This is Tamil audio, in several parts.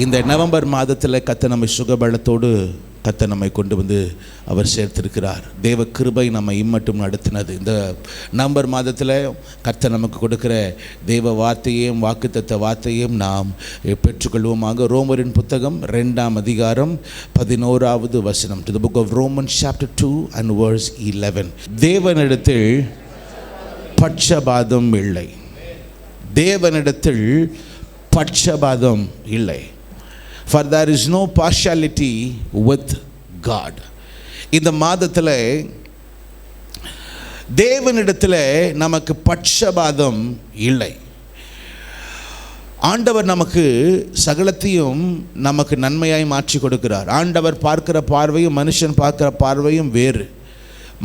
இந்த நவம்பர் மாதத்தில் கர்த்தர் நம்மை சுகபலத்தோடு கர்த்தர் நம்மை கொண்டு வந்து அவர் சேர்த்திருக்கிறார். தேவ கிருபை நம்ம இம்மட்டும் நடத்தினது. இந்த நவம்பர் மாதத்தில் கர்த்தர் நமக்கு கொடுக்கிற தேவ வார்த்தையையும் வாக்குத்தத்த வார்த்தையும் நாம் பெற்றுக்கொள்வோமாக. ரோமரின் புத்தகம் 2ஆம் அதிகாரம் 11வது வசனம். To the book of Romans chapter 2 and verse 11. தேவனிடத்தில் பட்சபாதம் இல்லை. தேவனிடத்தில் பட்சபாதம் இல்லை. For there is no partiality with God. இந்த மாதத்தில் தேவனிடத்தில் நமக்கு பட்சபாதம் இல்லை. ஆண்டவர் நமக்கு சகலத்தையும் நமக்கு நன்மையாய் மாற்றி கொடுக்கிறார். ஆண்டவர் பார்க்கிற பார்வையும் மனுஷன் பார்க்கிற பார்வையும் வேறு.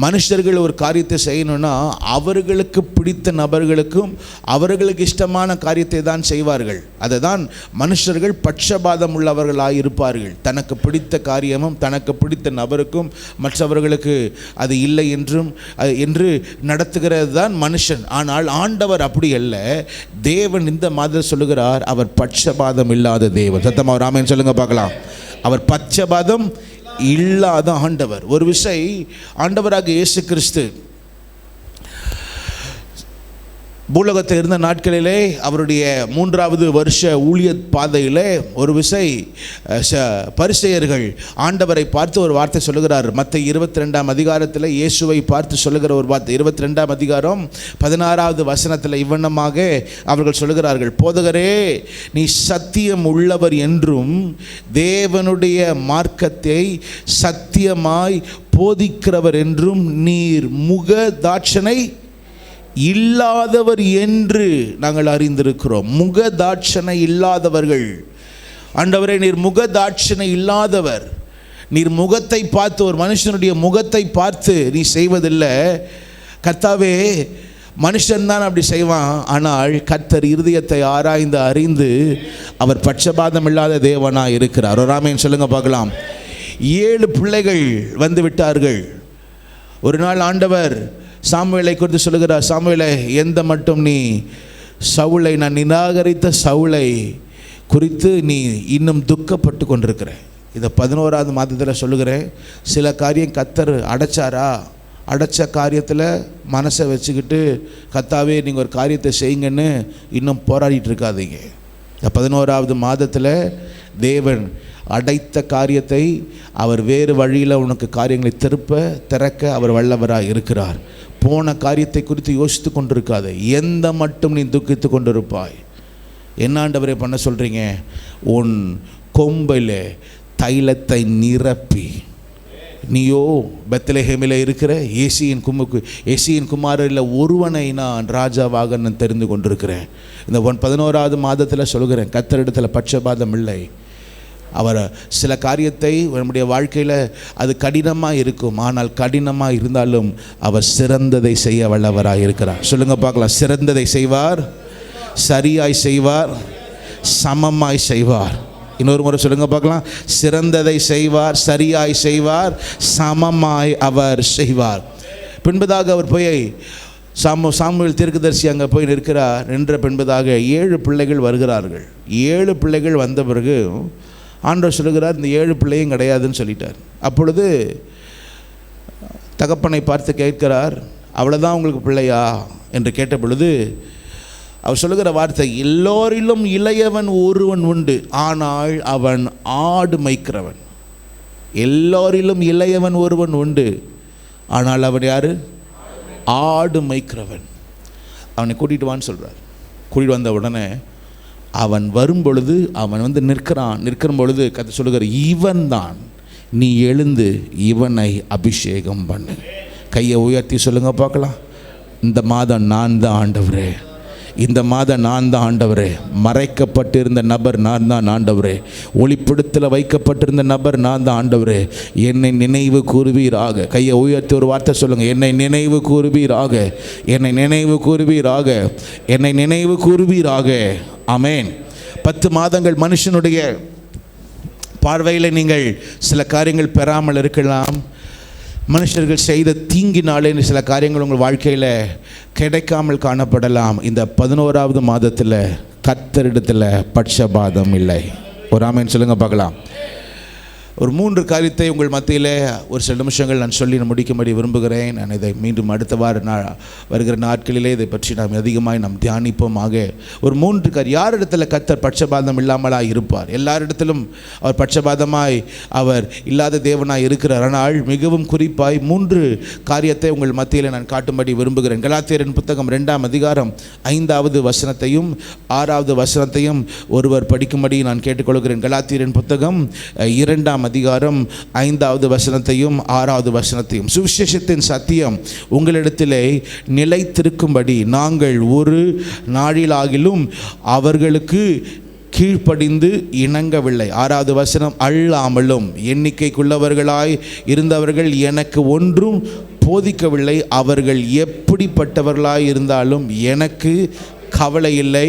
மனுஷர்கள் ஒரு காரியத்தை செய்யணும்னா அவர்களுக்கு பிடித்த நபர்களுக்கும் அவர்களுக்கு இஷ்டமான காரியத்தை தான் செய்வார்கள். அதை தான் மனுஷர்கள் பட்சபாதம் உள்ளவர்களாக இருப்பார்கள். தனக்கு பிடித்த காரியமும் தனக்கு பிடித்த நபருக்கும் மற்றவர்களுக்கு அது இல்லை என்று நடத்துகிறது தான் மனுஷன். ஆனால் ஆண்டவர் அப்படி அல்ல. தேவன் இந்த மாதம் சொல்லுகிறார், அவர் பட்சபாதம் இல்லாத தேவன். சத்தமா ஒரு ஆமென் சொல்லுங்க பார்க்கலாம். அவர் பட்சபாதம் இல்லாத ஆண்டவர். ஒரு விசை ஆண்டவராக இயேசு கிறிஸ்து பூலோகத்தில் இருந்த நாட்களிலே அவருடைய 3வது வருஷ ஊழிய பாதையிலே ஒரு விசை பரிசேயர்கள் ஆண்டவரை பார்த்து ஒரு வார்த்தை சொல்லுகிறார். மத்தேயு 22ஆம் அதிகாரத்தில் இயேசுவை பார்த்து சொல்லுகிற ஒரு வார்த்தை. 22ஆம் அதிகாரம் 16வது வசனத்தில் இவ்வண்ணமாக அவர்கள் சொல்லுகிறார்கள், போதகரே, நீ சத்தியம் உள்ளவர் என்றும் தேவனுடைய மார்க்கத்தை சத்தியமாய் போதிக்கிறவர் என்றும் நீர் முக தாட்சணை இல்லாதவர் என்று நாங்கள் அறிந்திருக்கிறோம். முக தாட்சணை இல்லாதவர்கள். ஆண்டவரே, நீர் முக தாட்சணை இல்லாதவர். நீர் முகத்தை பார்த்து, ஒரு மனுஷனுடைய முகத்தை பார்த்து நீ செய்வதில்லை. கர்த்தாவே, மனுஷன்தான் அப்படி செய்வான். ஆனால் கர்த்தர் இருதயத்தை ஆராய்ந்து அறிந்து அவர் பட்சபாதம் இல்லாத தேவனாக இருக்கிறார். ஒரு ஆமென் சொல்லுங்க பார்க்கலாம். 7 பிள்ளைகள் வந்து விட்டார்கள். ஒரு நாள் ஆண்டவர் சாமுவேலை குறித்து சொல்லுகிறார், சாமுவேலை, எந்த மட்டும் நீ சவுலை, நான் நிராகரித்த சவுலை குறித்து நீ இன்னும் துக்கப்பட்டு கொண்டிருக்கிற. இதை 11வது மாதத்தில் சொல்லுகிறேன். சில காரியம் கர்த்தர் அடைச்சாரா, அடைச்ச காரியத்தில் மனசை வச்சுக்கிட்டு கர்த்தாவே நீங்கள் ஒரு காரியத்தை செய்யுங்கன்னு இன்னும் போராடிட்டு இருக்காதீங்க. இந்த 11வது மாதத்தில் தேவன் அடைத்த காரியத்தை அவர் வேறு வழியில் உனக்கு காரியங்களை திறக்க அவர் வல்லவராக இருக்கிறார். போன காரியத்தை குறித்து யோசித்து கொண்டிருக்காது. எந்த மட்டும் நீ துக்கித்து கொண்டிருப்பாய். என்ன ஆண்டவரே பண்ண சொல்கிறீங்க? உன் கொம்பில் தைலத்தை நிரப்பி, நீயோ பெத்லெஹேமில் இருக்கிற ஏசியின் குமாரில் ஒருவனை நான் ராஜாவாக நான் தெரிந்து கொண்டிருக்கிறேன். இந்த 11வது மாதத்தில் சொல்கிறேன், கர்த்தரிடத்தில் பட்சபாதம் இல்லை. அவர் சில காரியத்தை நம்முடைய வாழ்க்கையில் அது கடினமாக இருக்கும். ஆனால் கடினமாக இருந்தாலும் அவர் சிறந்ததை செய்ய வல்லவராக இருக்கிறார். சொல்லுங்க பார்க்கலாம். சிறந்ததை செய்வார், சரியாய் செய்வார், சமமாய் செய்வார். இன்னொரு முறை சொல்லுங்க பார்க்கலாம். சிறந்ததை செய்வார், சரியாய் செய்வார், சமமாய் அவர் செய்வார். பின்பதாக அவர் போய் சாமுவேல் தீர்க்கதரிசி அங்கே போய் நின்ற பின்பதாக 7 பிள்ளைகள் வருகிறார்கள். 7 பிள்ளைகள் வந்த பிறகு ஆண்டவர் சொல்லுகிறார், இந்த 7 பிள்ளையும் கிடையாதுன்னு சொல்லிட்டார். அப்பொழுது தகப்பனை பார்த்து கேட்கிறார், அவ்வளோதான் உங்களுக்கு பிள்ளையா என்று கேட்ட பொழுது அவர் சொல்லுகிற வார்த்தை, எல்லோரிலும் இளையவன் ஒருவன் உண்டு, ஆனால் அவன் ஆடு மேய்க்கிறவன். எல்லோரிலும் இளையவன் ஒருவன் உண்டு, ஆனால் அவன் யார்? ஆடு மேய்க்கிறவன். அவனை கூட்டிகிட்டு வான்னு சொல்கிறார். கூட்டிகிட்டு வந்த உடனே அவன் வரும் பொழுது, அவன் வந்து நிற்கிற பொழுது கர்த்தர் சொல்லுகிற, இவன் தான், நீ எழுந்து இவனை அபிஷேகம் பண்ணு. கையை உயர்த்தி சொல்லுங்க பார்க்கலாம். இந்த மாதம் நான் தான் ஆண்டவரே, இந்த மாதம் நான் தான் ஆண்டவரே. மறைக்கப்பட்டிருந்த நபர் நான் தான் ஆண்டவரே. ஒளிப்பிடத்தில் வைக்கப்பட்டிருந்த நபர் நான் தான் ஆண்டவரே. என்னை நினைவு கூறுவீராக. கையை உயர்த்தி ஒரு வார்த்தை சொல்லுங்கள். என்னை நினைவு கூறுவீராக, என்னை நினைவு கூறுவீராக, என்னை நினைவு கூறுவீராக. ஆமென். 10 மாதங்கள் மனுஷனுடைய பார்வையில் நீங்கள் சில காரியங்கள் பெறாமல் இருக்கலாம். மனுஷர்கள் செய்த தீங்கினாலே சில காரியங்கள் உங்கள் வாழ்க்கையில் கிடைக்காமல் காணப்படலாம். இந்த 11வது மாதத்தில் கர்த்தரிடத்தில் பட்சபாதம் இல்லை. ஒரு ஆமென் சொல்லுங்க பார்க்கலாம். ஒரு 3 காரியத்தை உங்கள் மத்தியில் ஒரு சில நிமிஷங்கள் நான் சொல்லி முடிக்கும்படி விரும்புகிறேன். நான் இதை மீண்டும் அடுத்த வருகிற நாட்களிலே இதை பற்றி நாம் அதிகமாக நாம் தியானிப்போமாக. ஒரு 3 காரியம். யாரிடத்தில் கர்த்தர் பட்சபாதம் இல்லாமலாக இருப்பார்? எல்லாரிடத்திலும் அவர் பட்சபாதமாய் அவர் இல்லாத தேவனாய் இருக்கிறார். ஆனால் மிகவும் குறிப்பாய் 3 காரியத்தை உங்கள் மத்தியில் நான் காட்டும்படி விரும்புகிறேன். கலாத்தியரின் புத்தகம் 2ஆம் அதிகாரம் 5வது வசனத்தையும் 6வது வசனத்தையும் ஒருவர் படிக்கும்படி நான் கேட்டுக்கொள்கிறேன். கலாத்தியரின் புத்தகம் 2ஆம் அதிகாரம் 5வது வசனத்தையும் 6வது வசனத்தையும். சுவிசேஷத்தின் சத்தியம் உங்களிடத்திலே நிலைத்திருக்கும்படி நாங்கள் ஒரு நாளிலாகிலும் அவர்களுக்கு கீழ்ப்படிந்து இணங்கவில்லை. 6வது வசனம், அல்லாமலும் எண்ணிக்கைக்குள்ளவர்களாய் இருந்தவர்கள் எனக்கு ஒன்றும் போதிக்கவில்லை. அவர்கள் எப்படிப்பட்டவர்களாய் இருந்தாலும் எனக்கு கவலை இல்லை.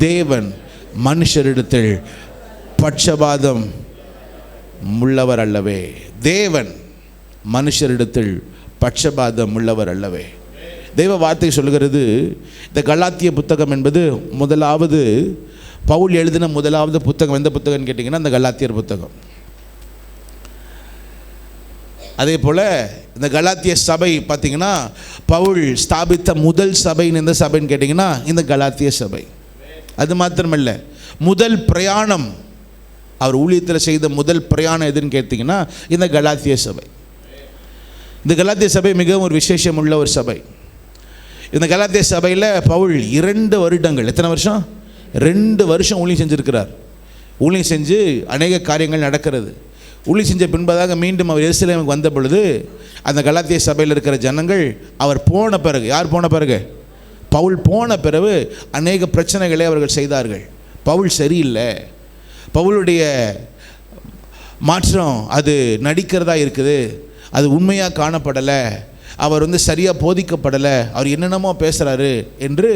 தேவன் மனுஷரிடத்தில் பட்சபாதம் உள்ளவர் அல்லவே. தேவன் மனுஷரிடத்தில் பட்சபாதம் உள்ளவர் அல்லவே. தெய்வ வார்த்தை சொல்கிறது. இந்த கலாத்திய புத்தகம் என்பது முதலாவது பவுல் எழுதின முதலாவது புத்தகம். எந்த புத்தகம்னு கேட்டிங்கன்னா அந்த கலாத்தியர் புத்தகம். அதே போல் இந்த கலாத்திய சபை பார்த்திங்கன்னா பவுல் ஸ்தாபித்த முதல் சபைன்னு எந்த சபைன்னு கேட்டிங்கன்னா இந்த கலாத்திய சபை. அது மாத்திரமல்ல, முதல் பிரயாணம் அவர் ஊழியத்தில் செய்த முதல் பிரயாணம் எதுன்னு கேட்டிங்கன்னா இந்த கலாத்திய சபை. இந்த கலாத்திய சபை மிகவும் ஒரு விசேஷம் உள்ள ஒரு சபை. இந்த கலாத்திய சபையில் பவுல் 2 வருடங்கள், எத்தனை வருஷம்? 2 வருஷம் ஊழியம் செஞ்சுருக்கிறார். ஊழியம் செஞ்சு அநேக காரியங்கள் நடக்கிறது. ஊழியம் செஞ்ச பின்பதாக மீண்டும் அவர் எருசலேமுக்கு வந்த பொழுது அந்த கலாத்திய சபையில் இருக்கிற ஜனங்கள் அவர் போன பிறகு, யார் போன பிறகு? பவுல் போன பிறகு அநேக பிரச்சனைகளை அவர்கள் செய்தார்கள். பவுல் சரியில்லை, பவுலுடைய மாற்றம் அது நடிக்கிறதா இருக்குது, அது உண்மையாக காணப்படலை, அவர் சரியாக போதிக்கப்படலை, அவர் என்னென்னமோ பேசுகிறாரு என்று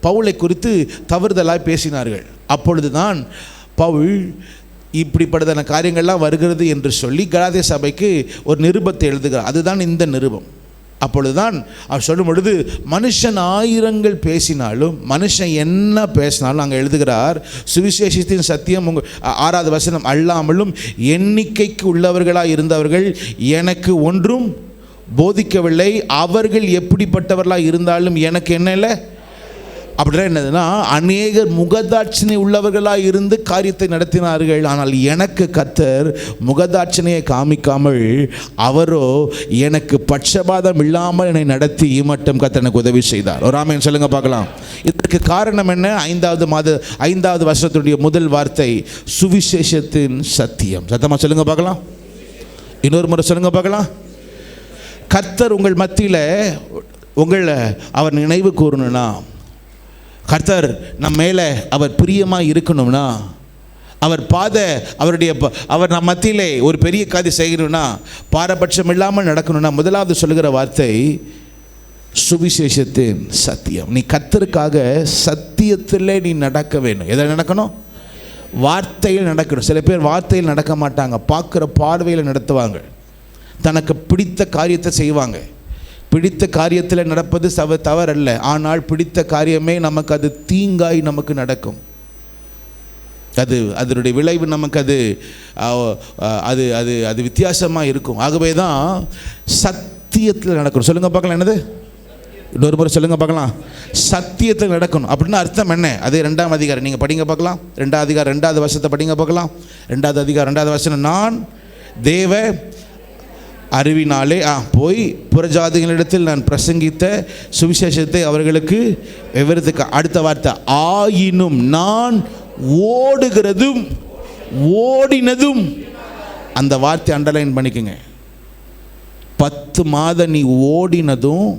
பவுலை குறித்து தவறுதலாக பேசினார்கள். அப்பொழுது தான் பவுல் இப்படிப்பட்டதான காரியங்கள்லாம் வருகிறது என்று சொல்லி கலாத்திய சபைக்கு ஒரு நிருபத்தை எழுதுகிறார். அதுதான் இந்த நிருபம். அப்பொழுதுதான் அவர் சொல்லும் பொழுது, மனுஷன் 1000 பேசினாலும், மனுஷன் என்ன பேசினாலும், அங்கே எழுதுகிறார், சுவிசேஷத்தின் சத்தியம் 6வது வசனம், அல்லாமலும் எண்ணிக்கைக்கு உள்ளவர்களாக இருந்தவர்கள் எனக்கு ஒன்றும் போதிக்கவில்லை. அவர்கள் எப்படிப்பட்டவர்களாக இருந்தாலும் எனக்கு என்ன இல்லை. அப்படின்னா என்னதுன்னா, அநேகர் முகதாட்சணை உள்ளவர்களாக இருந்து காரியத்தை நடத்தினார்கள். ஆனால் எனக்கு கர்த்தர் முகதாட்சணையை காமிக்காமல், அவரோ எனக்கு பட்சபாதம் இல்லாமல் என்னை நடத்தி மட்டும் கர்த்தர் எனக்கு உதவி செய்தார். ஒரு ஆமென் சொல்லுங்க பார்க்கலாம். இதற்கு காரணம் என்ன? 5வது வருஷத்துடைய முதல் வார்த்தை சுவிசேஷத்தின் சத்தியம். சத்தமாக சொல்லுங்க பார்க்கலாம். இன்னொரு முறை சொல்லுங்க பார்க்கலாம். கர்த்தர் உங்கள் மத்தியில் அவர் நினைவு கூறணும்னா, கர்த்தர் நம்ம மேலே அவர் பிரியமாக இருக்கணும்னா, அவர் நம் மத்தியிலே ஒரு பெரிய காரியம் செய்யணும்னா, பாரபட்சம் இல்லாமல் நடக்கணும்னா, முதலாவது சொல்லுகிற வார்த்தை சுவிசேஷத்தின் சத்தியம். நீ கர்த்தருக்காக சத்தியத்திலே நீ நடக்க வேண்டும். எதை நடக்கணும்? வார்த்தையில் நடக்கணும். சில பேர் வார்த்தையில் நடக்க மாட்டாங்க, பார்க்குற பார்வையில் நடத்துவாங்க. தனக்கு பிடித்த காரியத்தை செய்வாங்க. பிடித்த காரியத்தில் நடப்பது தவறல்ல. ஆனால் பிடித்த காரியமே நமக்கு அது தீங்காய் நமக்கு நடக்கும். அதனுடைய விளைவு நமக்கு அது அது அது வித்தியாசமாக இருக்கும். ஆகவே தான் சத்தியத்தில் நடக்கணும். சொல்லுங்க பார்க்கலாம். என்னது? இன்னொரு முறை சொல்லுங்க பார்க்கலாம். சத்தியத்தில் நடக்கணும் அப்படின்னா அர்த்தம் என்ன? அதே 2ஆம் அதிகாரம் நீங்கள் படிங்க பார்க்கலாம். 2ஆம் அதிகாரம் 2வது வசனத்தை படிங்க பார்க்கலாம். 2வது அதிகாரம் 2வது வசனம், நான் தேவ அறிவினாலே போய் புறஜாதிகளிடத்தில் நான் பிரசங்கித்த சுவிசேஷத்தை அவர்களுக்கு விவரித்துக்க. அடுத்த வார்த்தை, ஆயினும் நான் ஓடுகிறதும் ஓடினதும். அந்த வார்த்தை அண்டர்லைன் பண்ணிக்கோங்க. 10 மாதம் நீ ஓடினதும்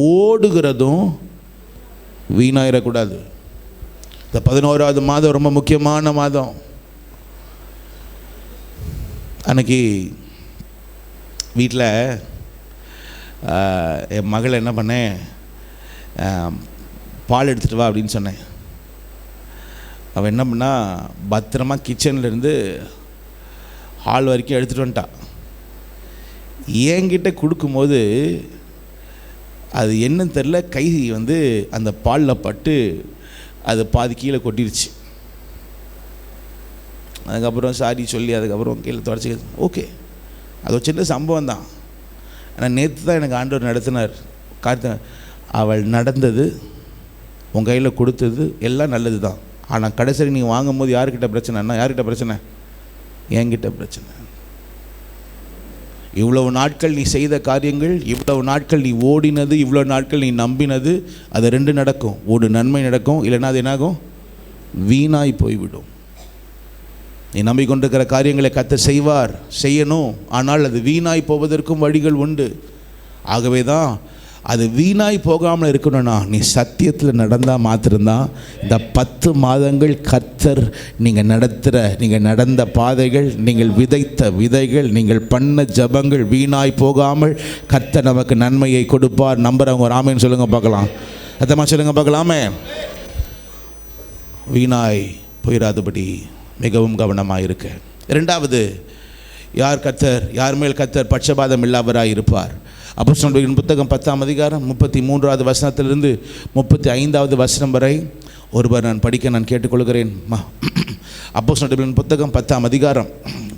ஓடுகிறதும் வீணாயிடக்கூடாது. இந்த 11வது மாதம் ரொம்ப முக்கியமான மாதம். அன்னைக்கு வீட்டில் என் மகளை என்ன பண்ணேன், பால் எடுத்துகிட்டு வா அப்படின்னு சொன்னேன். அவள் என்ன பண்ணா, பத்திரமா கிச்சன்லேருந்து ஹால் வரைக்கும் எடுத்துகிட்டு வந்துட்டான். என்கிட்ட கொடுக்கும்போது அது என்னன்னு தெரில, கை அந்த பாலில் பட்டு அது பாதி கீழே கொட்டிருச்சு. அதுக்கப்புறம் சாரி சொல்லி அதுக்கப்புறம் கீழே தொடச்சி ஓகே, அது ஒரு சின்ன சம்பவம் தான். ஆனால் நேற்று தான் எனக்கு ஆண்டவர் நடத்தினார். அவள் நடந்தது, உன் கையில் கொடுத்தது எல்லாம் நல்லது தான். ஆனால் கடைசியில் நீங்கள் வாங்கும் போது யார்கிட்ட பிரச்சனைன்னா, யார்கிட்ட பிரச்சனை? என்கிட்ட பிரச்சனை. இவ்வளவு நாட்கள் நீ செய்த காரியங்கள், இவ்வளவு நாட்கள் நீ ஓடினது, இவ்வளோ நாட்கள் நீ நம்பினது, அது ரெண்டு நடக்கும். ஒரு நன்மை நடக்கும், இல்லைன்னா அது என்னாகும்? வீணாய் போய்விடும். நீ நம்பிக்கொண்டிருக்கிற காரியங்களை கர்த்தர் செய்வார், செய்யணும். ஆனால் அது வீணாய் போவதற்கும் வழிகள் உண்டு. ஆகவே தான் அது வீணாய் போகாமல் இருக்கணும்னா நீ சத்தியத்தில் நடந்தால் மாத்திரம்தான் இந்த 10 மாதங்கள் கர்த்தர் நீங்கள் நடந்த பாதைகள், நீங்கள் விதைத்த விதைகள், நீங்கள் பண்ண ஜபங்கள் வீணாய் போகாமல் கர்த்தர் நமக்கு நன்மையை கொடுப்பார். நம்புறவங்க ஒரு ஆமேன்னு சொல்லுங்க பார்க்கலாம். அத்தமா சொல்லுங்க பார்க்கலாமே. வீணாய் போயிடாதபடி மிகவும் கவனமாக இருக்க. இரண்டாவது, யார் மேல் கர்த்தர் பட்சபாதம் இல்லாதவராய் இருப்பார். அப்போஸ்தலர்களின் புத்தகம் 10ஆம் அதிகாரம் 33வது வசனத்திலிருந்து 35வது வசனம் வரை ஒருவர் நான் கேட்டுக்கொள்கிறேன். அப்போஸ்தலர்களின் புத்தகம் 10ஆம் அதிகாரம்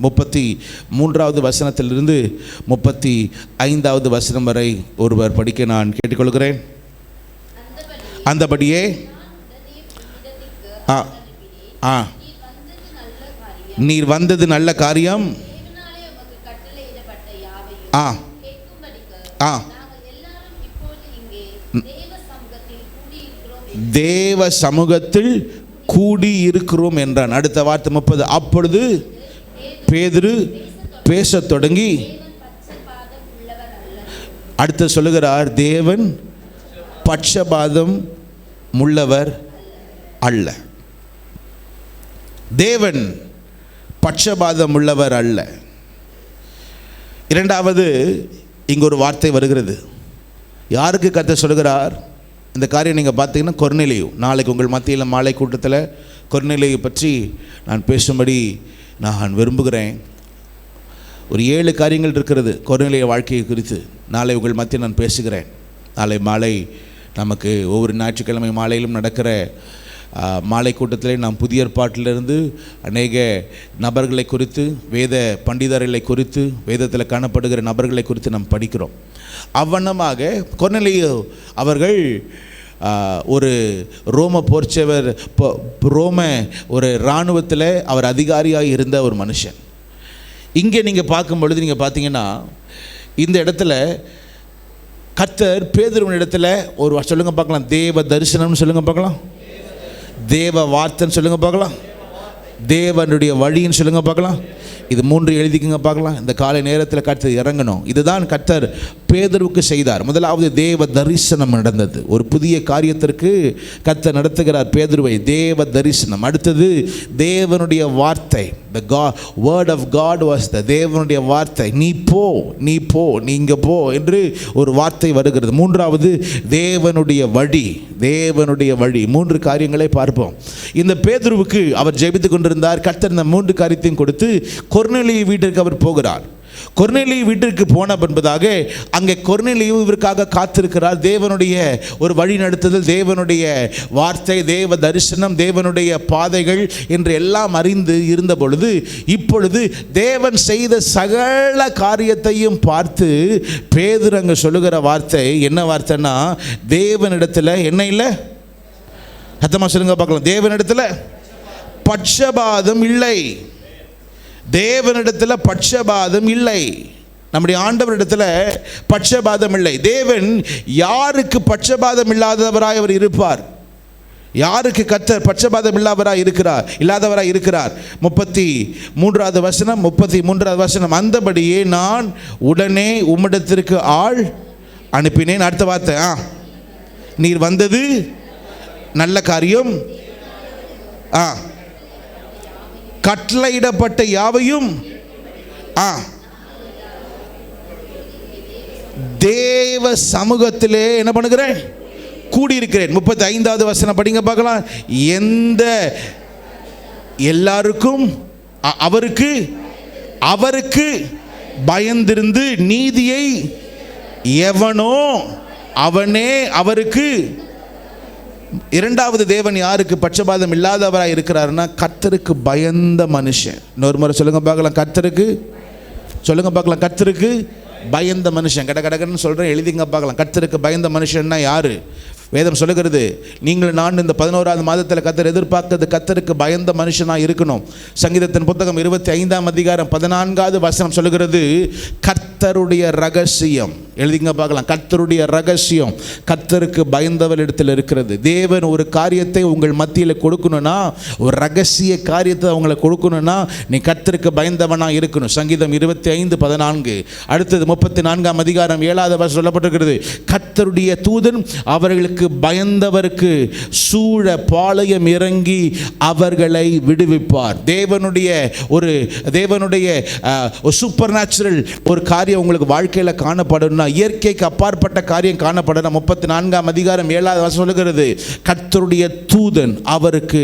33வது வசனத்திலிருந்து 35வது வசனம் வரை ஒருவர் படிக்க நான் கேட்டுக்கொள்கிறேன். அந்தபடியே நீர் வந்தது நல்ல காரியம். தேவ சமூகத்தில் கூடி இருக்கிறோம் என்றான். அடுத்த வார்த்தை 30. அப்பொழுது பேதுரு பேசத் தொடங்கி அடுத்து சொல்லுகிறார், தேவன் பட்சபாதம் உள்ளவர் அல்ல. தேவன் பட்சபாதம் உள்ளவர் அல்ல. இரண்டாவது, இங்கே ஒரு வார்த்தை வருகிறது. யாருக்கு கர்த்தர் சொல்கிறார்? இந்த காரியம் நீங்கள் பார்த்தீங்கன்னா கொர்நேலியு. நாளைக்கு உங்கள் மத்தியில் மாலை கூட்டத்தில் கொர்நேலியை பற்றி நான் பேசும்படி நான் விரும்புகிறேன். ஒரு 7 காரியங்கள் இருக்கிறது கொர்நேலிய வாழ்க்கையை குறித்து. நாளை உங்கள் மத்தியில் நான் பேசுகிறேன். நாளை மாலை நமக்கு ஒவ்வொரு ஞாயிற்றுக்கிழமை மாலையிலும் நடக்கிற மாலை கூட்டத்திலே நாம் புதிய ஏற்பாட்டிலிருந்து அநேக நபர்களை குறித்து, வேத பண்டிதர்களை குறித்து, வேதத்தில் காணப்படுகிற நபர்களை குறித்து நாம் படிக்கிறோம். அவ்வண்ணமாக கொர்நேலியு அவர்கள் ஒரு ரோம போர்ச்சவர், ஒரு இராணுவத்தில் அவர் அதிகாரியாக இருந்த ஒரு மனுஷன். இங்கே நீங்கள் பார்க்கும் பொழுது நீங்கள் பார்த்தீங்கன்னா இந்த இடத்துல கர்த்தர் பேதுருவின் இடத்துல ஒரு சொல்லுங்க பார்க்கலாம், தேவ தரிசனம்னு சொல்லுங்க பார்க்கலாம், தேவ வார்த்தைன்னு சொல்லுங்க பார்க்கலாம், தேவனுடைய வழின்னு சொல்லுங்க பார்க்கலாம். இது 3 எழுதிக்குங்க பார்க்கலாம். இந்த காலை நேரத்தில் கர்த்தர் இறங்கணும். இதுதான் கர்த்தர் பேதுருவுக்கு செய்தார். முதலாவது தேவ தரிசனம் நடந்தது. ஒரு புதிய காரியத்திற்கு கர்த்தர் நடத்துகிறார் பேதுருவை. தேவ தரிசனம். அடுத்தது தேவனுடைய வார்த்தை. The word of God was the தேவனுடைய வார்த்தை. நீ போ நீங்க போ என்று ஒரு வார்த்தை வருகிறது. மூன்றாவது தேவனுடைய வழி. 3 காரியங்களை பார்ப்போம். இந்த பேதுருவுக்கு அவர் ஜெபித்து கொண்டிருந்தார். கர்த்தர் இந்த 3 காரியத்தையும் கொடுத்து கொர்நேலியு வீட்டிற்கு அவர் போகிறார். கொர்நேலியு வீட்டிற்கு போன என்பதாக அங்கே கொர்நேலியு இவருக்காக காத்திருக்கிறார். தேவனுடைய ஒரு வழி நடத்துதல், தேவனுடைய வார்த்தை, தேவ தரிசனம், தேவனுடைய பாதைகள் என்று எல்லாம் அறிந்து இருந்த பொழுது இப்பொழுது தேவன் செய்த சகல காரியத்தையும் பார்த்து பேதுரு அங்கே சொல்லுகிற வார்த்தை என்ன வார்த்தைன்னா, தேவனிடத்தில் என்ன இல்லை? சத்தமா சொல்லுங்க பார்க்கலாம். தேவனிடத்தில் பட்சபாதம் இல்லை. தேவனிடத்தில் பட்சபாதம் இல்லை. நம்முடைய ஆண்டவரிடத்தில் பட்சபாதம் இல்லை. தேவன் யாருக்கு பட்சபாதம் இல்லாதவராய் அவர் இருப்பார்? யாருக்கு கர்த்தர் பட்சபாதம் இல்லாதவராய் இருக்கிறார்? 33வது வசனம். அந்தபடியே நான் உடனே உம்மிடத்திற்கு ஆள் அனுப்பினேன். அடுத்த வார்த்தை, நீர் வந்தது நல்ல காரியம். கட்டளையிடப்பட்ட யாவையும் தேவ சமூகத்திலே என்ன பண்ணுகிறேன்? கூடியிருக்கிறேன். 35வது வசனம் படிங்க பார்க்கலாம். எல்லாருக்கும் அவருக்கு பயந்திருந்து நீதியை எவனோ அவனே அவருக்கு இரண்டாவது தேவன் யாருக்கு பட்சபாதம் இல்லாதவராக இருக்கிறாருன்னா கர்த்தருக்கு பயந்த மனுஷன். இன்னொரு முறை சொல்லுங்க பார்க்கலாம், கர்த்தருக்கு சொல்லுங்க பார்க்கலாம், கர்த்தருக்கு பயந்த மனுஷன். கடன்னு சொல்கிறேன், எழுதிங்க பார்க்கலாம். கர்த்தருக்கு பயந்த மனுஷன்னா யாரு? வேதம் சொல்லுகிறது, நீங்கள் நான் இந்த 11வது மாதத்தில் கர்த்தர் எதிர்பார்க்கிறது கர்த்தருக்கு பயந்த மனுஷனாக இருக்கணும். சங்கீதத்தின் புத்தகம் 25ஆம் அதிகாரம் 14வது வசனம் சொல்லுகிறது, கர்த்தருடைய ரகசியம். எழுதிங்க பார்க்கலாம், கர்த்தருடைய ரகசியம் கர்த்தருக்கு பயந்தவரிடத்தில் இருக்கிறது. தேவன் ஒரு காரியத்தை உங்கள் மத்தியில் கொடுக்கணும்னா, ஒரு ரகசிய காரியத்தை அவங்களை கொடுக்கணும்னா நீ கர்த்தருக்கு பயந்தவனாக இருக்கணும். சங்கீதம் 25:14. அடுத்தது 34ஆம் அதிகாரம் 7வது வசனம் சொல்லப்பட்டிருக்கிறது, கர்த்தருடைய தூதன் அவர்களுக்கு பயந்தவருக்கு சூழ பாளையம் இறங்கி அவர்களை விடுவிப்பார். தேவனுடைய சூப்பர் நேச்சுரல் ஒரு காரியம் உங்களுக்கு வாழ்க்கையில் காணப்படணும்னா, இயற்கைக்கு அப்பாற்பட்ட காரியம் காணப்படணும். 34ஆம் அதிகாரம் 7வது வசனம் சொல்லுகிறது, கர்த்தருடைய தூதன் அவருக்கு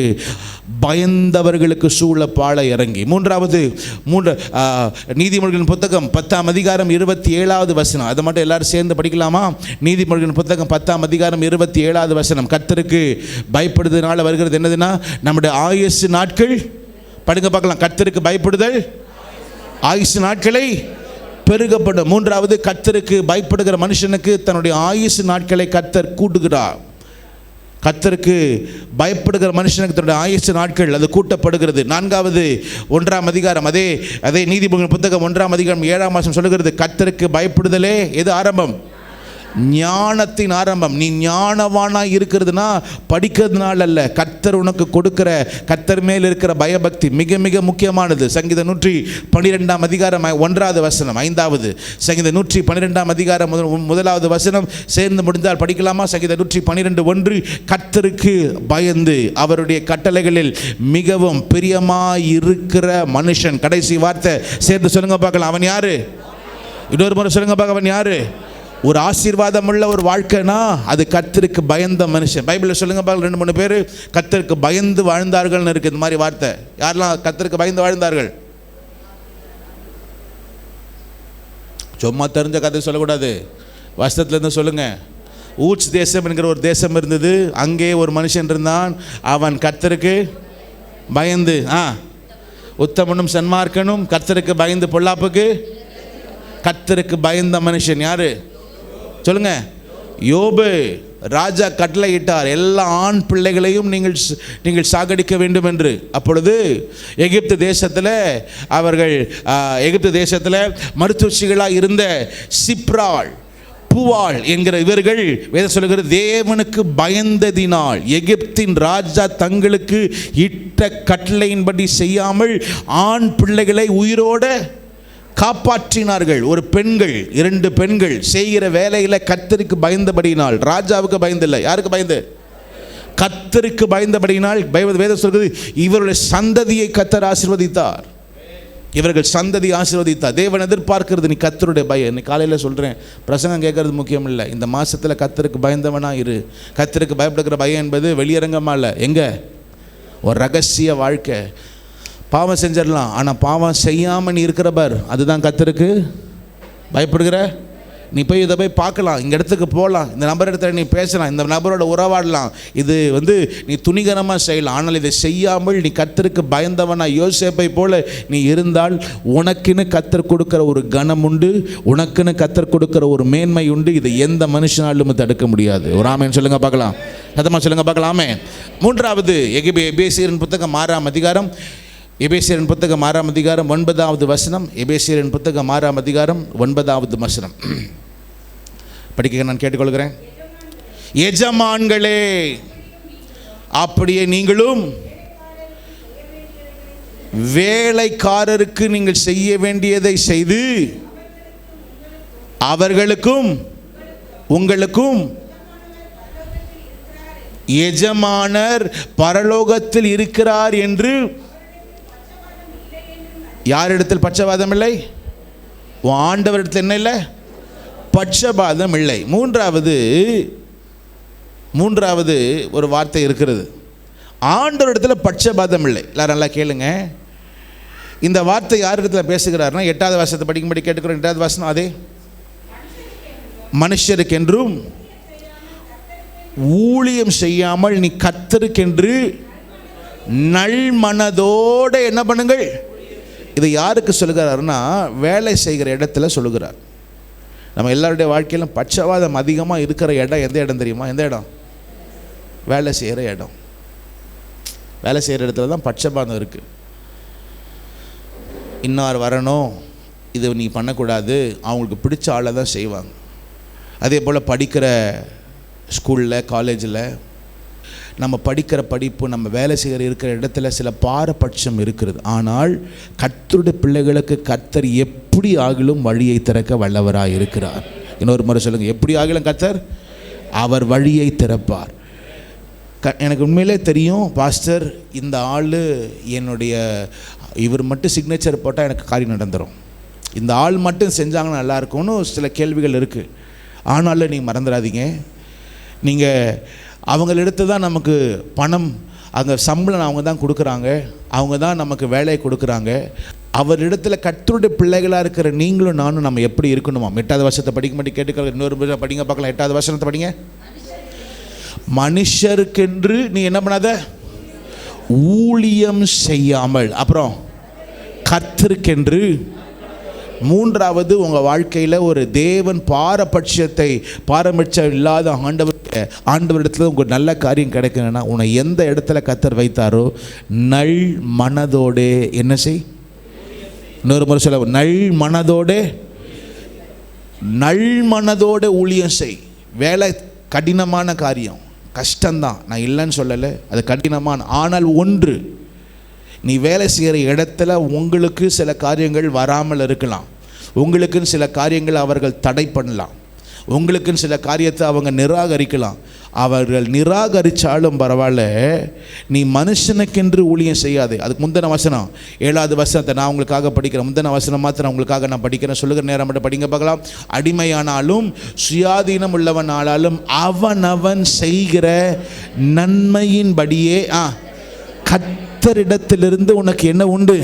பயந்தவர்களுக்கு சூழ பாளை இறங்கி. நீதிமொழிகளின் புத்தகம் 10ஆம் அதிகாரம் 27வது வசனம். அதை மட்டும் எல்லாரும் சேர்ந்து படிக்கலாமா? நீதிமொழிகளின் புத்தகம் 10ஆம் அதிகாரம் 27வது வசனம். கர்த்தருக்கு பயப்படுதனால வருகிறது என்னதுன்னா, நம்முடைய ஆயுசு நாட்கள், படிங்க பார்க்கலாம். கர்த்தருக்கு பயப்படுதல் ஆயுசு நாட்களை பெருகப்படும். மூன்றாவது, கர்த்தருக்கு பயப்படுகிற மனுஷனுக்கு தன்னுடைய ஆயுசு நாட்களை கர்த்தர் கூட்டுகிறார். கர்த்தருக்கு பயப்படுகிற மனுஷனுக்கு தன்னுடைய ஆயுசு நாட்கள் அது கூட்டப்படுகிறது. நான்காவது, 1ஆம் அதிகாரம், அதே நீதிமொழிகளின் புத்தகம் 1ஆம் அதிகாரம் 7ஆம் வசனம் சொல்லுகிறது, கர்த்தருக்கு பயப்படுதலே எது ஆரம்பம்? ஞானத்தின் ஆரம்பம். நீ ஞானவானாக இருக்கிறதுனா படிக்கிறதுனால அல்ல, கர்த்தர் உனக்கு கொடுக்கிற கர்த்தர் மேல் இருக்கிற பயபக்தி மிக மிக முக்கியமானது. சங்கீதம் 112ஆம் அதிகாரம் 1வது வசனம். 5வது சங்கீதம் 112ஆம் அதிகாரம் 1வது வசனம் சேர்ந்து முடிந்தால் படிக்கலாமா? சங்கீதம் 112:1, கர்த்தருக்கு பயந்து அவருடைய கட்டளைகளில் மிகவும் பிரியமாயிருக்கிற மனுஷன். கடைசி வார்த்தை சேர்ந்து சொல்லுங்க பார்க்கலாம், அவன் யாரு? இன்னொரு முறை சொல்லுங்க பார்க்க, அவன் யாரு? ஒரு ஆசீர்வாதம் உள்ள ஒரு வாழ்க்கைனா அது கர்த்தருக்கு பயந்த மனுஷன். பைபிளில் சொல்லுங்க பார்க்க, 2-3 பேர் கர்த்தருக்கு பயந்து வாழ்ந்தார்கள்னு இருக்குது. இந்த மாதிரி வார்த்தை யாரெல்லாம் கர்த்தருக்கு பயந்து வாழ்ந்தார்கள்? சும்மா தெரிஞ்ச கதை சொல்லக்கூடாது, வசனத்துலேருந்து சொல்லுங்க. ஊட்ஸ் தேசம் என்கிற ஒரு தேசம் இருந்தது. அங்கே ஒரு மனுஷன் இருந்தான். அவன் கர்த்தருக்கு பயந்து உத்தமனும் சன்மார்க்கனும், கர்த்தருக்கு பயந்து பொல்லாப்புக்கு. கர்த்தருக்கு பயந்த மனுஷன் யாரு? சொல்லுங்க. யோபு. ராஜா கட்டளையிட்டார், எல்லா ஆண் பிள்ளைகளையும் நீங்கள் சாகடிக்க வேண்டும் என்று. அப்பொழுது எகிப்து தேசத்தில் மருத்துவச்சிகளாக இருந்த சிப்ராள், பூவாள் என்கிற இவர்கள் வேதம் சொல்லுகிறது, தேவனுக்கு பயந்ததினால் எகிப்தின் ராஜா தங்களுக்கு இட்ட கட்டளையின்படி செய்யாமல் ஆண் பிள்ளைகளை உயிரோட காப்பாற்றினார்கள். 2 பெண்கள் செய்கிற வேலையில் கர்த்தருக்கு பயந்தபடியினால், ராஜாவுக்கு பயந்தில்லை. யாருக்கு பயந்து? கர்த்தருக்கு பயந்தபடியினால் வேதம் சொல்கிறது, இவருடைய சந்ததியை கர்த்தர் ஆசீர்வதித்தார். இவர்கள் சந்ததி ஆசீர்வதித்தார். தேவன் எதிர்பார்க்கிறது நீ கர்த்தருடைய பயம். இன்னைக்கு காலையில் சொல்கிறேன், பிரசங்கம் கேட்கறது முக்கியம் இல்லை. இந்த மாதத்தில் கர்த்தருக்கு பயந்தவனா இரு. கர்த்தருக்கு பயப்படுகிற பயம் என்பது வெளியரங்கமாக இல்லை, எங்கே? ஒரு ரகசிய வாழ்க்கை. பாவம் செஞ்சிடலாம், ஆனால் பாவம் செய்யாமல் நீ இருக்கிற அதுதான் கர்த்தருக்கு பயப்படுகிற. நீ போய் இதை போய் பார்க்கலாம், இங்கே இடத்துக்கு போகலாம், இந்த நபர் இடத்துல நீ பேசலாம், இந்த நபரோட உறவாடலாம், இது நீ துணிகரமாக செய்யலாம். ஆனால் இதை செய்யாமல் நீ கர்த்தருக்கு பயந்தவனா யோசேப்பை போல நீ இருந்தால் உனக்குன்னு கர்த்தர் கொடுக்குற ஒரு கனம் உண்டு, உனக்குன்னு கர்த்தர் கொடுக்குற ஒரு மேன்மை உண்டு. இதை எந்த மனுஷனாலும் தடுக்க முடியாது. ஒரு ஆமேன் சொல்லுங்க பார்க்கலாம், சத்தமாக சொல்லுங்க பார்க்கலாமே. மூன்றாவது, எபேசியரின் புத்தகம் 6ஆம் அதிகாரம், எபேசியரின் புத்தகம் 6ஆம் அதிகாரம் 9வது வசனம். எபேசியரின் புத்தகம் 6ஆம் அதிகாரம் 9வது வசனம் படிக்க நான் கேட்டுக்கொள்கிறேன். எஜமான்களே, அப்படியே நீங்களும் வேலைக்காரருக்கு நீங்கள் செய்ய வேண்டியதை செய்து அவர்களுக்கும் உங்களுக்கும் எஜமானர் பரலோகத்தில் இருக்கிறார் என்று. யாரிடத்தில் பட்சபாதம் இல்லை? உன் ஆண்டவரிடத்தில் என்ன இல்லை? பட்சபாதம் இல்லை. மூன்றாவது ஒரு வார்த்தை இருக்கிறது, ஆண்டவரிடத்தில் பட்சபாதம் இல்லை. எல்லாரும் நல்லா கேளுங்க. இந்த வார்த்தை யாரிடத்தில் பேசுகிறார்னா 8வது வசனத்தை படிக்கும்படி கேட்டுக்கிறோம். 8வது வசனம், அதே மனுஷருக்கென்றும் ஊழியம் செய்யாமல் நீ கர்த்தருக்கென்று நல்மனதோடு என்ன பண்ணுங்கள். இதை யாருக்கு சொல்லுகிறாருன்னா, வேலை செய்கிற இடத்துல சொல்லுகிறார். நம்ம எல்லாருடைய வாழ்க்கையிலும் பட்சவாதம் அதிகமாக இருக்கிற இடம் எந்த இடம் தெரியுமா? எந்த இடம்? வேலை செய்கிற இடம். வேலை செய்கிற இடத்துல தான் பட்சபாதம் இருக்குது. இன்னார் வரணும், இது நீ பண்ணக்கூடாது, அவங்களுக்கு பிடிச்ச ஆளை தான் செய்வாங்க. அதே போல் படிக்கிற ஸ்கூலில், காலேஜில் நம்ம படிக்கிற படிப்பு, நம்ம வேலை செய்கிற இருக்கிற இடத்துல சில பாரபட்சம் இருக்கிறது. ஆனால் கர்த்தருடைய பிள்ளைகளுக்கு கர்த்தர் எப்படி ஆகிலும் வழியை திறக்க வல்லவராக இருக்கிறார். இன்னொரு முறை சொல்லுங்கள், எப்படி ஆகிலும் கர்த்தர் அவர் வழியை திறப்பார். எனக்கு உண்மையிலே தெரியும் பாஸ்டர், இந்த ஆள் என்னுடைய இவர் மட்டும் சிக்னேச்சர் போட்டால் எனக்கு காரியம் நடந்துடும், இந்த ஆள் மட்டும் செஞ்சாங்கன்னா நல்லாயிருக்கும்னு சில கேள்விகள் இருக்குது. ஆனாலும் நீங்கள் மறந்துடாதீங்க, நீங்கள் அவங்களிடத்து தான் நமக்கு பணம், அங்கே சம்பளம் அவங்க தான் கொடுக்குறாங்க, அவங்க தான் நமக்கு வேலையை கொடுக்குறாங்க. அவரிடத்தில் கர்த்தருடைய பிள்ளைகளாக இருக்கிற நீங்களும் நானும் நம்ம எப்படி இருக்கணுமா? 8வது வருஷத்தை படிக்க மாட்டேன் கேட்டுக்க, இன்னொரு படிங்க பார்க்கலாம். 8வது வருஷத்தை படிங்க. மனுஷருக்கென்று நீ என்ன பண்ணாத, ஊழியம் செய்யாமல். அப்புறம் கர்த்தருக்கென்று. 3வது, உங்கள் வாழ்க்கையில் ஒரு தேவன் பாரபட்சம் இல்லாத ஆண்டவரிடத்துல உங்களுக்கு நல்ல காரியம் கிடைக்கணும்னா, உன்னை எந்த இடத்துல கர்த்தர் வைத்தாரோ நல் மனதோடு என்ன செய். இன்னொரு முறை சொல்ல, நல் மனதோடு ஊழியம் செய். வேலை கடினமான காரியம், கஷ்டம்தான், நான் இல்லைன்னு சொல்லலை, அது கடினமான. ஆனால் ஒன்று, நீ வேலை செய்கிற இடத்துல உங்களுக்கு சில காரியங்கள் வராமல் இருக்கலாம், உங்களுக்குன்னு சில காரியங்கள் அவர்கள் தடை பண்ணலாம், உங்களுக்குன்னு சில காரியத்தை அவங்க நிராகரிக்கலாம். அவர்கள் நிராகரித்தாலும் பரவாயில்ல, நீ மனுஷனுக்கென்று ஊழியம் செய்யாது. அதுக்கு முந்தின வசனம் 7வது வசனத்தை நான் உங்களுக்காக படிக்கிறேன். முந்தின வசனம் மாத்திரம் உங்களுக்காக நான் படிக்கிறேன். சொல்லுகிற நேரம் மட்டும் படிங்க பார்க்கலாம். அடிமையானாலும் சுயாதீனம் உள்ளவன் ஆனாலும் அவன் செய்கிற நன்மையின்படியே கர்த்தரிடத்திலிருந்து உனக்கு என்ன உண்டு?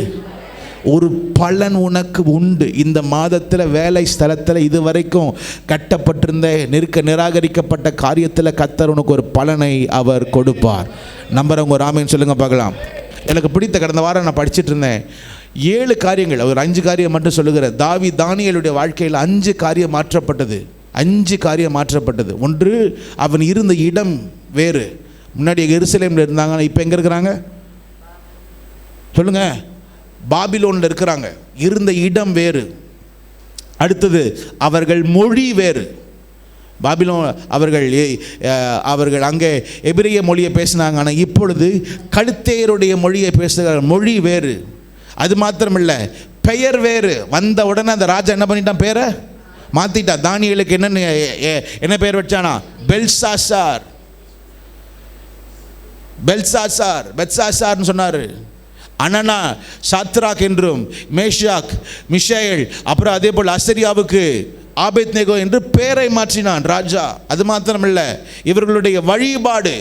ஒரு பலன் உனக்கு உண்டு. இந்த மாதத்தில் வேலை ஸ்தலத்தில் இதுவரைக்கும் கட்டப்பட்டிருந்த நிராகரிக்கப்பட்ட காரியத்தில் கர்த்தர் உனக்கு ஒரு பலனை அவர் கொடுப்பார். நம்புறவங்க ராமன் சொல்லுங்க பார்க்கலாம். எனக்கு பிடித்த கடந்த வாரம் நான் படிச்சுட்டு இருந்தேன். 7 காரியங்கள், ஒரு 5 காரியம் மட்டும் சொல்லுகிறேன். தானியேலுடைய வாழ்க்கையில் 5 காரியம் மாற்றப்பட்டது. 5 காரியம் மாற்றப்பட்டது. ஒன்று, அவன் இருந்த இடம் வேறு. முன்னாடி எருசலேமில் இருந்தாங்க, இப்போ எங்கே இருக்கிறாங்க சொல்லுங்க? பாபிலோனில் இருக்கிறாங்க. இருந்த இடம் வேறு. அடுத்தது, அவர்கள் மொழி வேறு. பாபிலோன் அவர்கள் அங்கே எபிரிய மொழியை பேசினாங்க, ஆனால் இப்பொழுது கல்தேயருடைய மொழியை பேசுகிற மொழி வேறு. அது மாத்திரமில்லை, பெயர் வேறு. வந்த உடனே அந்த ராஜா என்ன பண்ணிட்டான்? பேரை மாற்றிட்டான். தானியேலுக்கு என்ன பெயர் வச்சானா? பெல்சாசார்னு சொன்னார். அனனா சாத்ராக் என்றும், மேஷாக், மிஷாயேல், அப்புறம் அதே போல் அசரியாவுக்கு ஆபேத்நேகோ என்று பெயரை மாற்றினான் ராஜா. அது மாத்திரமல்ல, இவர்களுடைய வழிபாடு,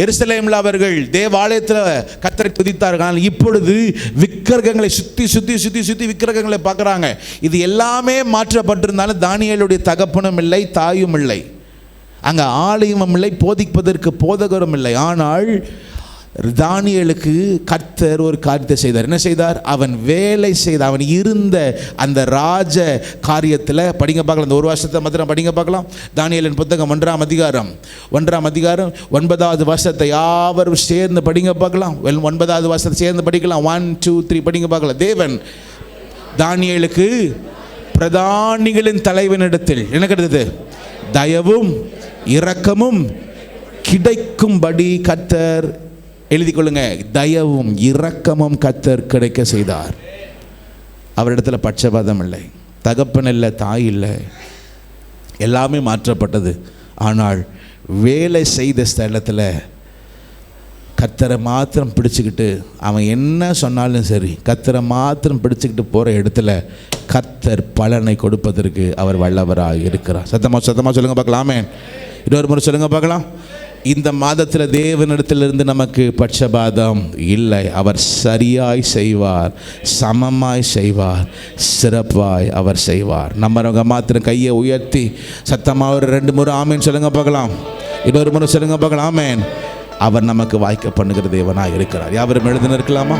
எருசலேமில் அவர்கள் தேவாலயத்தில் கர்த்தரை துதித்தார்கள். ஆனால் இப்பொழுது விக்கிரகங்களை சுற்றி விக்கிரகங்களை பார்க்குறாங்க. இது எல்லாமே மாற்றப்பட்டிருந்தாலும் தானியேலுடைய தகப்பனும் இல்லை, தாயும் இல்லை, அங்கே ஆலயமும் இல்லை, போதிப்பதற்கு போதகரும் இல்லை. ஆனால் தானியேலுக்கு கர்த்தர் ஒரு காரியத்தை செய்தார். என்ன செய்தார்? அவன் வேலை செய்தார். அவன் இருந்த அந்த ராஜ காரியத்தில் படிங்க பார்க்கலாம். இந்த ஒரு வருஷத்தை மாத்திரம் படிங்க பார்க்கலாம். தானியேலின் புத்தகம் 1ஆம் அதிகாரம் 9வது வசனத்தை யாவரும் சேர்ந்து படிங்க பார்க்கலாம். 9வது வசனத்தை சேர்ந்து படிக்கலாம். 1 2 3 படிங்க பார்க்கலாம். தேவன் தானியேலுக்கு பிரதானிகளின் தலைவனிடத்தில் என்ன கிடைத்தது? தயவும் இரக்கமும் கிடைக்கும்படி கர்த்தர், எழுதி கொள்ளுங்க, தயவும் இரக்கமும் கர்த்தர் கிடைக்க செய்தார். அவரிடத்தில் பட்சபாதம் இல்லை, தகப்பன் இல்லை, தாய் இல்லை, எல்லாமே மாற்றப்பட்டது. ஆனால் வேலை செய்த ஸ்தலத்தில் கர்த்தரை மாத்திரம் பிடிச்சிக்கிட்டு, அவன் என்ன சொன்னாலும் சரி, கர்த்தரை மாத்திரம் பிடிச்சிக்கிட்டு போகிற இடத்துல கர்த்தர் பலனை கொடுப்பதற்கு அவர் வல்லவராக இருக்கிறார். சத்தமாக சொல்லுங்க பார்க்கலாமே. இன்னொரு முறை சொல்லுங்க பார்க்கலாம். இந்த மாதத்தில் தேவனிடத்திலிருந்து நமக்கு பட்சபாதம் இல்லை. அவர் சரியாய் செய்வார், சமமாய் செய்வார், சிறப்பாய் அவர் செய்வார். நம்மளவங்க மாத்திரம் கையை உயர்த்தி சத்தமாக ஒரு 2 முறை ஆமேன்னு சொல்லுங்க பார்க்கலாம். இன்னொரு முறை சொல்லுங்க பார்க்கலாம். ஆமென். அவர் நமக்கு வாய்க்க பண்ணுகிற தேவனாக இருக்கிறார். யாவரும் எழுதின இருக்கலாமா?